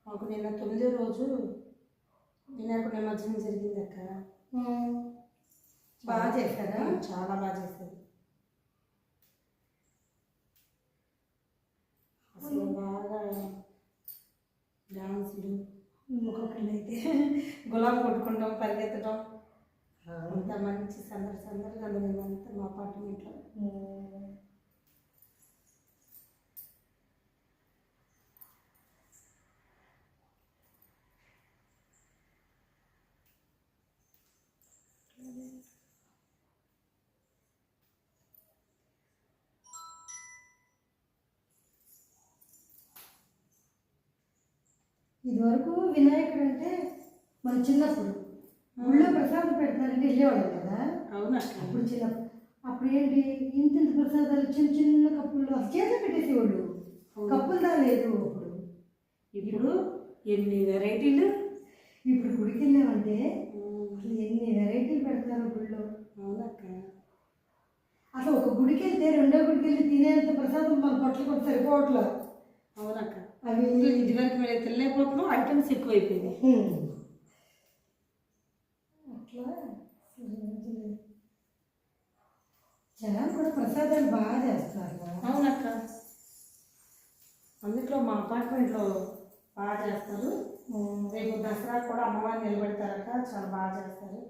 మాకు నిన్న 9వ రోజు వినాయక నిమజ్జనం జరిగింది అక్క. బాగా చేశారా? చాలా బాగా చేశారు. అసలు బాగా డాన్సులు, ఒక్కొక్కళ్ళైతే గులాబీ కొట్టుకుంటాం, పరిగెత్తడం, అంత మంచి సందడిగా మేమంతా మా అపార్ట్మెంట్లో. ఇదివరకు వినాయకుడు అంటే మన చిన్నప్పుడు ఊళ్ళో ప్రసాదం పెడతారంటే వెళ్ళేవాళ్ళం కదా. అవునా? అప్పుడు చిన్నప్పుడు అప్పుడు ఏంటి ఇంత ప్రసాదాలు చిన్న చిన్న కప్పుల్లో చేతిలో పెట్టేసేవాళ్ళు. కప్పులు లేదు అప్పుడు. ఇప్పుడు ఎన్ని వెరైటీలు. ఇప్పుడు గుడికి వెళ్ళామంటే అసలు ఎన్ని వెరైటీలు పెడతారు గుడిలో. అవునక్క. అసలు ఒక గుడికి వెళ్తే రెండో గుడికి వెళ్ళి తినేంత ప్రసాదం మన పొట్టలు కూడా సరిపోవట్లేదు. అవునక్క. అవి ఇదివరకు మీరు తినలేకపోతున్నాం, ఐటమ్స్ ఎక్కువైపోయినాయి. అట్లా జనాలు కూడా ప్రసాదాలు బాగా చేస్తారు. అవునక్క. అందులో మా అపార్ట్మెంట్లో బాగా చేస్తారు. రేపు దసరా కూడా అమ్మవారిని నిలబెడతారక్క, చాలా బాగా చేస్తారు.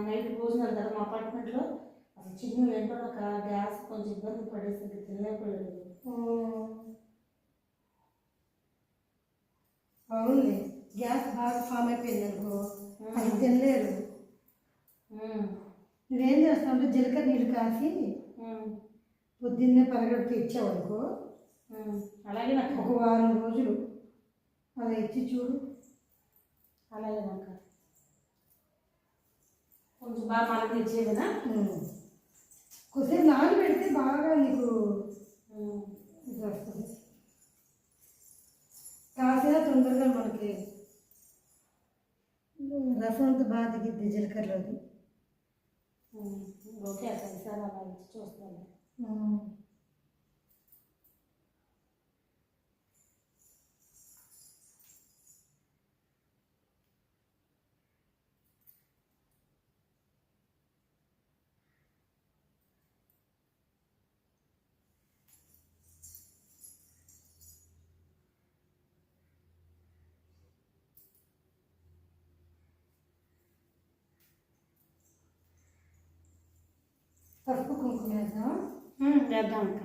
నైట్ భోజనాలు కదా మా అపార్ట్మెంట్లో. అసలు చిన్న ఏంటో నాకు గ్యాస్ కొంచెం ఇబ్బంది పడేసరికి తినలేకపోలేదు. అవును, గ్యాస్ బాగా ఫామ్ అయిపోయింది అనుకో, అది తినలేరు. నువ్వేం చేస్తావు అంటే జీలకర్ర నీళ్ళు కాసి పొద్దున్నే పరగడుపు ఇచ్చావనుకో, అలాగే నాకు ఒక వారం రోజులు అలా ఇచ్చి చూడు. అలాగే నాకు కొంచెం బాగా మనకి ఇచ్చేదినా. కొద్దిసేపు నానబెడితే బాగా నీకు ఇది వస్తుంది. కాసినా తొందరగా మనకి రసం అంతా బాగా దిగిద్ది జీలకర్రలోది. ఓకే అక్క, ఈసారి అలా ఇచ్చి చూస్తాను. పసుపు కుంకుమ వేద్దాం. వేద్దాం అక్క.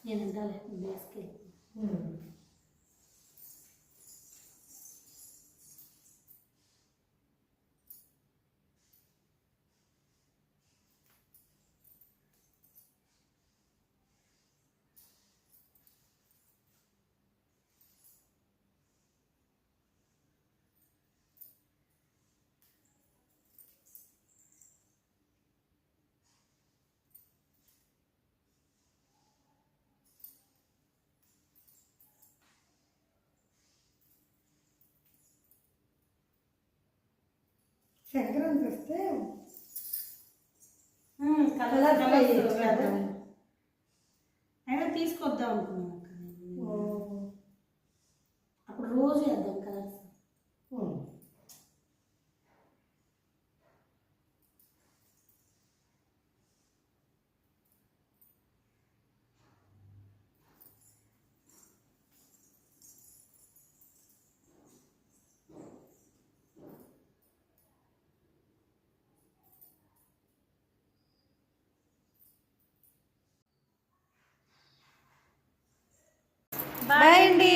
నేనంటాలే బేస్కి. సంక్రాంతి వస్తే కలర్ వేద్దాం. అయినా తీసుకొద్దాం అనుకున్నాను అక్క. అప్పుడు రోజు వేద్దాం కలర్స్. బాయ్ అండి.